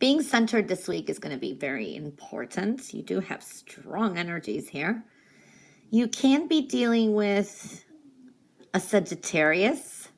Being centered this week is going to be very important. You do have strong energies here. You can be dealing with a Sagittarius,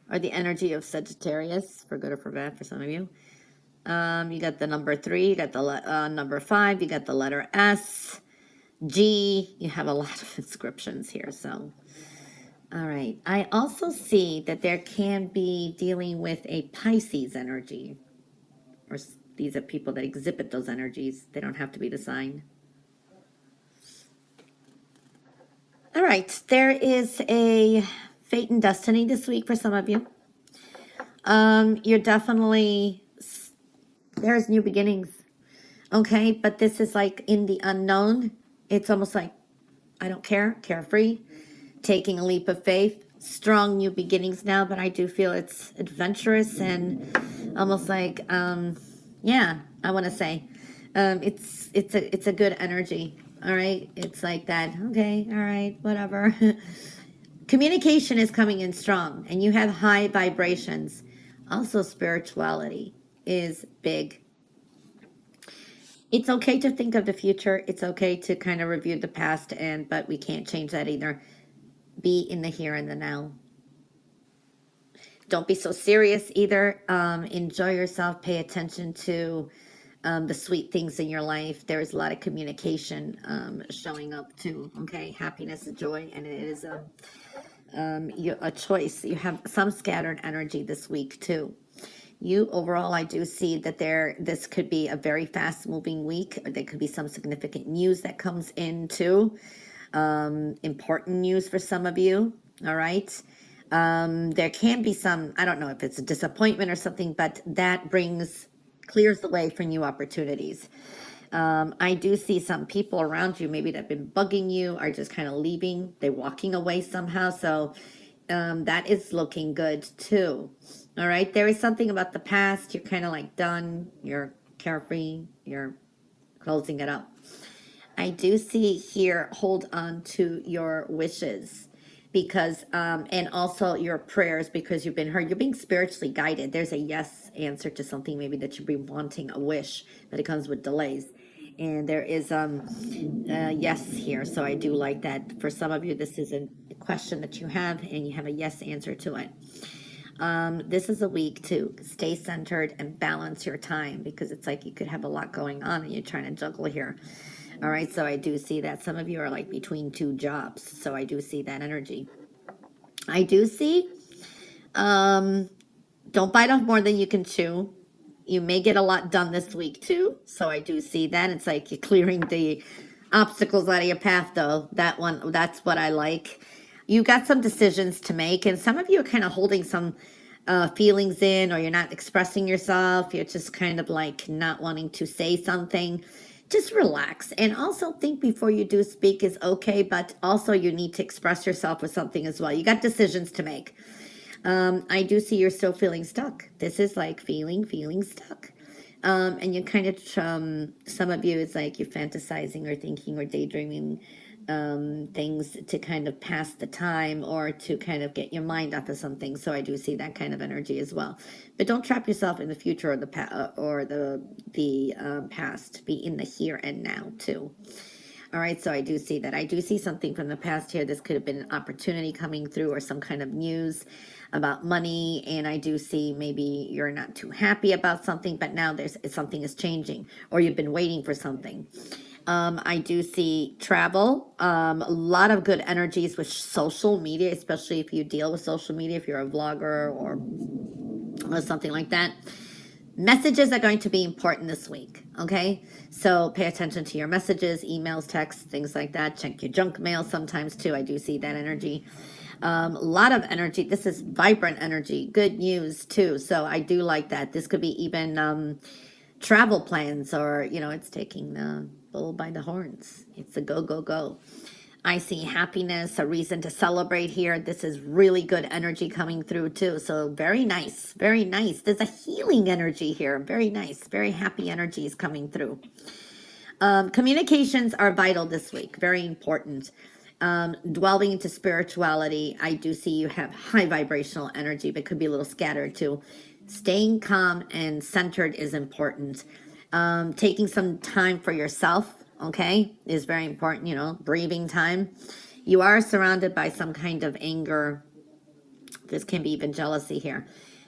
or the energy of Sagittarius, for good or for bad for some of you. You got the number 3, you got the number 5, you got the letter S, G. You have a lot of inscriptions here, so... All right. I also see that there can be dealing with a Pisces energy. Or these are people that exhibit those energies. They don't have to be the sign. All right. There is a fate and destiny this week for some of you. You're definitely... There's new beginnings. Okay? But this is like in the unknown. It's almost like, I don't care. Carefree. Taking a leap of faith, strong new beginnings now, but I do feel it's adventurous and almost like, yeah, I want to say, it's a good energy. All right, it's like that. Okay, all right, whatever. Communication is coming in strong, and you have high vibrations. Also, spirituality is big. It's okay to think of the future. It's okay to kind of review the past, but we can't change that either. Be in the here and the now. Don't be so serious either. Enjoy yourself. Pay attention to the sweet things in your life. There is a lot of communication showing up too. Okay, happiness and joy, and it is a choice. You have some scattered energy this week too. You overall, I do see that this could be a very fast-moving week. There could be some significant news that comes in too. Important news for some of you. All right. There can be some, I don't know if it's a disappointment or something, but that clears the way for new opportunities. I do see some people around you, maybe that have been bugging you, are just kind of leaving. They're walking away somehow. So, that is looking good too. All right. There is something about the past. You're kind of like done. You're carefree. You're closing it up. I do see here, hold on to your wishes because, and also your prayers because you've been heard. You're being spiritually guided. There's a yes answer to something maybe that you've been wanting, a wish, but it comes with delays. And there is yes here, so I do like that. For some of you, this is a question that you have, and you have a yes answer to it. This is a week to stay centered and balance your time because it's like you could have a lot going on and you're trying to juggle here. All right, so I do see that. Some of you are like between 2 jobs, so I do see that energy. I do see, don't bite off more than you can chew. You may get a lot done this week too, so I do see that. It's like you're clearing the obstacles out of your path, though. That's what I like. You got some decisions to make, and some of you are kind of holding some feelings in, or you're not expressing yourself. You're just kind of like not wanting to say something. Just relax and also think before you do speak is okay, but also you need to express yourself with something as well. You got decisions to make. I do see you're still feeling stuck. This is like feeling stuck. And you kind of, some of you, it's like you're fantasizing or thinking or daydreaming things to kind of pass the time or to kind of get your mind off of something. So I do see that kind of energy as well. But don't trap yourself in the future or the past. Be in the here and now too. All right, so I do see that. I do see something from the past here. This could have been an opportunity coming through or some kind of news about money. And I do see maybe you're not too happy about something, but now something is changing or you've been waiting for something. I do see travel, a lot of good energies with social media, especially if you deal with social media, if you're a vlogger or something like that. Messages are going to be important this week, okay? So pay attention to your messages, emails, texts, things like that. Check your junk mail sometimes too. I do see that energy. A lot of energy. This is vibrant energy. Good news too. So I do like that. This could be even travel plans or, it's taking the bull by the horns. It's a go, go, go. I see happiness, a reason to celebrate here. This is really good energy coming through too. So very nice, very nice. There's a healing energy here. Very nice, very happy energies coming through. Communications are vital this week, very important. Dwelling into spirituality, I do see you have high vibrational energy, but could be a little scattered too. Staying calm and centered is important. Taking some time for yourself, okay, is very important, you know, breathing time. You are surrounded by some kind of anger. This can be even jealousy here.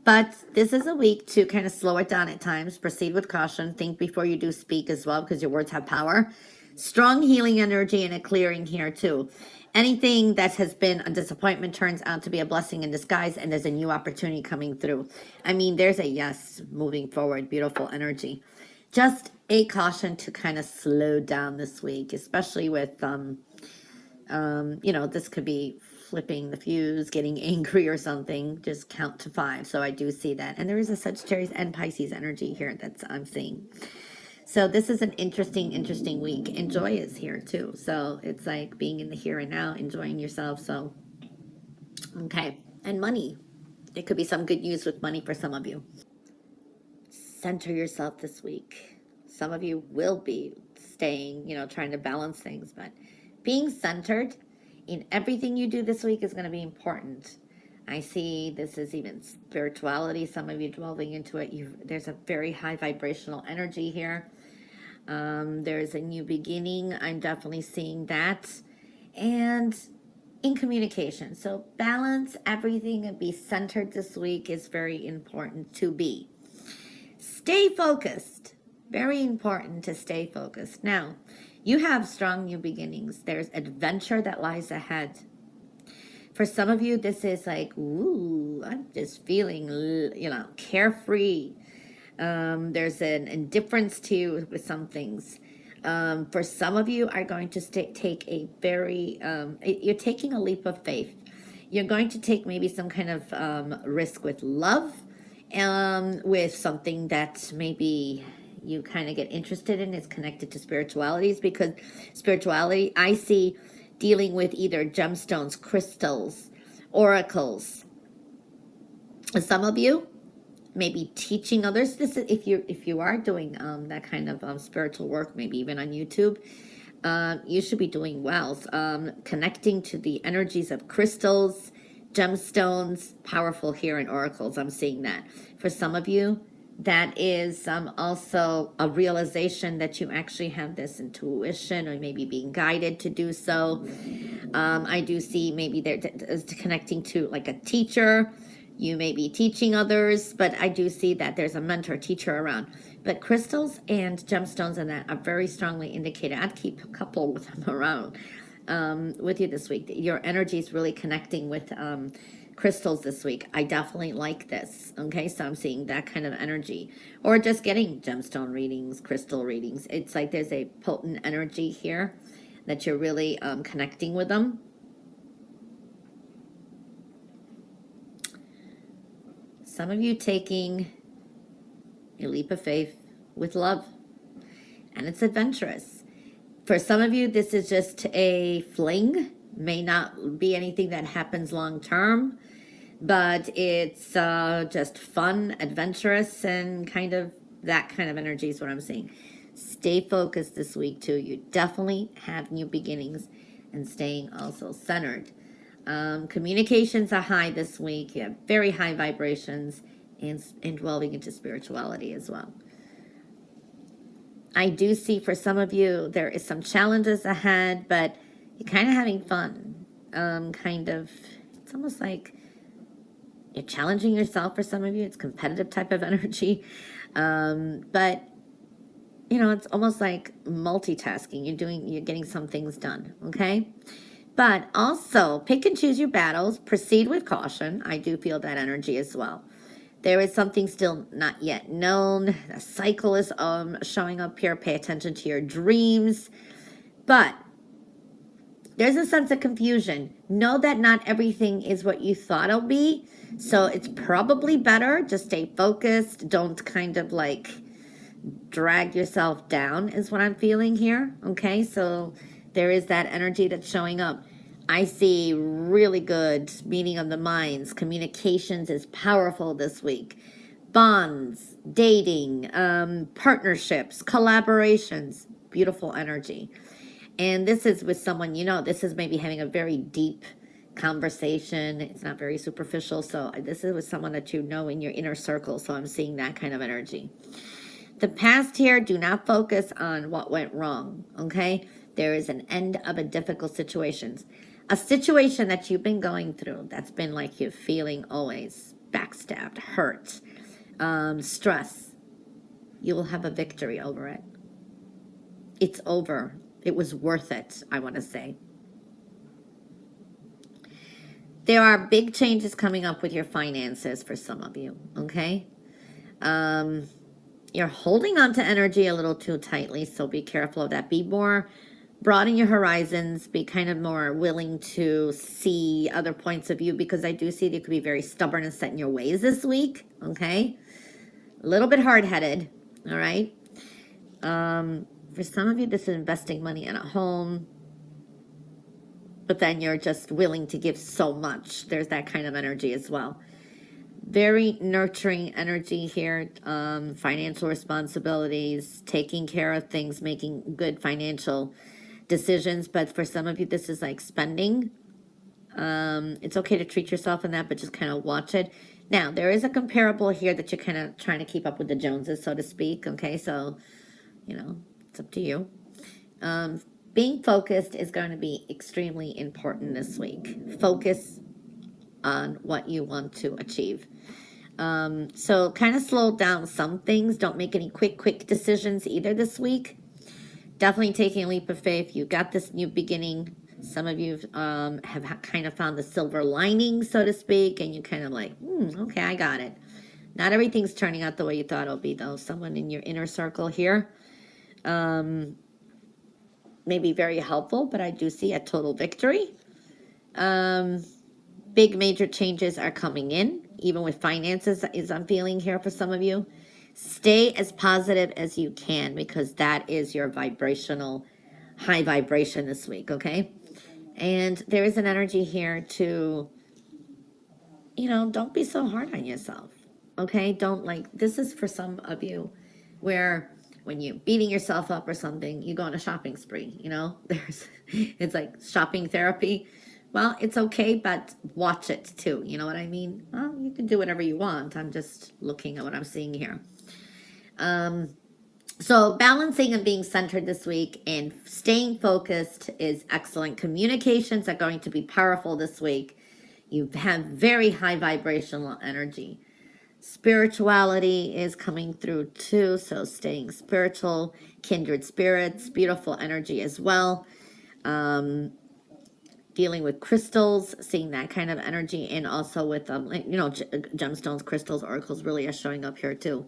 But this is a week to kind of slow it down at times. Proceed with caution. Think before you do speak as well, because your words have power. Strong healing energy and a clearing here too. Anything that has been a disappointment turns out to be a blessing in disguise, and there's a new opportunity coming through. I mean, there's a yes moving forward. Beautiful energy. Just a caution to kind of slow down this week, especially with you know, this could be flipping the fuse, getting angry or something. Just count to 5. So I do see that. And there is a Sagittarius and Pisces energy here that's I'm seeing. So this is an interesting week. And joy is here too. So it's like being in the here and now, enjoying yourself. So, okay. And money. It could be some good news with money for some of you. Center yourself this week. Some of you will be staying, you know, trying to balance things, but being centered in everything you do this week is going to be important. I see this is even spirituality. Some of you delving into it. There's a very high vibrational energy here. There's a new beginning. I'm definitely seeing that. And in communication. So balance everything and be centered this week is very important to be. Stay focused. Very important to stay focused. Now, you have strong new beginnings. There's adventure that lies ahead. For some of you, this is like, ooh, I'm just feeling, you know, carefree. There's an indifference to you with some things. For some of you are going to take a very, you're taking a leap of faith. You're going to take maybe some kind of risk with love, with something that maybe you kind of get interested in is connected to spiritualities, because spirituality, I see dealing with either gemstones, crystals, oracles. Some of you maybe teaching others. This is if you are doing that kind of spiritual work, maybe even on YouTube, you should be doing well. Connecting to the energies of crystals, gemstones, powerful here in oracles. I'm seeing that. For some of you, that is also a realization that you actually have this intuition, or maybe being guided to do so. I do see maybe they're connecting to like a teacher. You may be teaching others, but I do see that there's a mentor teacher around. But crystals and gemstones and that are very strongly indicated. I'd keep a couple with them around with you this week. Your energy is really connecting with crystals this week. I definitely like this. Okay, so I'm seeing that kind of energy, or just getting gemstone readings, crystal readings. It's like there's a potent energy here that you're really connecting with them. Some of you taking a leap of faith with love, and it's adventurous. For some of you, this is just a fling. May not be anything that happens long term, but it's just fun, adventurous, and kind of that kind of energy is what I'm seeing. Stay focused this week too. You definitely have new beginnings, and staying also centered. Communications are high this week. You have very high vibrations, and delving into spirituality as well. I do see for some of you there is some challenges ahead, but you're kind of having fun. It's almost like you're challenging yourself for some of you. It's competitive type of energy. But, you know, it's almost like multitasking. You're getting some things done, okay? But also, pick and choose your battles. Proceed with caution. I do feel that energy as well. There is something still not yet known. A cycle is showing up here. Pay attention to your dreams. But there's a sense of confusion. Know that not everything is what you thought it'll be. So it's probably better. Just stay focused. Don't kind of like drag yourself down is what I'm feeling here. Okay, so there is that energy that's showing up. I see really good meeting of the minds. Communications is powerful this week. Bonds, dating, partnerships, collaborations, beautiful energy. And this is with someone, you know, this is maybe having a very deep conversation. It's not very superficial. So this is with someone that you know in your inner circle. So I'm seeing that kind of energy. The past here, do not focus on what went wrong, okay? There is an end of a difficult situation. A situation that you've been going through that's been like you're feeling always backstabbed, hurt, stress. You will have a victory over it. It's over. It was worth it, I want to say. There are big changes coming up with your finances for some of you, okay? You're holding on to energy a little too tightly, so be careful of that. Be more, broaden your horizons, be kind of more willing to see other points of view, because I do see that you could be very stubborn and set in your ways this week, okay? A little bit hard-headed, all right? For some of you, this is investing money in a home, but then you're just willing to give so much. There's that kind of energy as well. Very nurturing energy here, financial responsibilities, taking care of things, making good financial decisions. But for some of you, this is like spending. It's okay to treat yourself in that, but just kind of watch it. Now, there is a comparable here that you're kind of trying to keep up with the Joneses, so to speak. Okay, so, you know, it's up to you. Being focused is going to be extremely important this week. Focus on what you want to achieve. So kind of slow down some things. Don't make any quick decisions either this week. Definitely taking a leap of faith. You got this new beginning. Some of you have kind of found the silver lining, so to speak, and you kind of like, okay, I got it. Not everything's turning out the way you thought it'll be, though. Someone in your inner circle here may be very helpful, but I do see a total victory. Big major changes are coming in, even with finances, as I'm feeling here for some of you. Stay as positive as you can, because that is your vibrational, high vibration this week, okay? And there is an energy here to, you know, don't be so hard on yourself, okay? Don't like, this is for some of you where when you're beating yourself up or something, you go on a shopping spree, you know? It's like shopping therapy. Well, it's okay, but watch it too. You know what I mean? Well, you can do whatever you want. I'm just looking at what I'm seeing here. So balancing and being centered this week and staying focused is excellent. Communications are going to be powerful this week. You have very high vibrational energy. Spirituality is coming through too, so staying spiritual, kindred spirits, beautiful energy as well. Dealing with crystals, seeing that kind of energy, and also with, you know, gemstones, crystals, oracles really are showing up here too.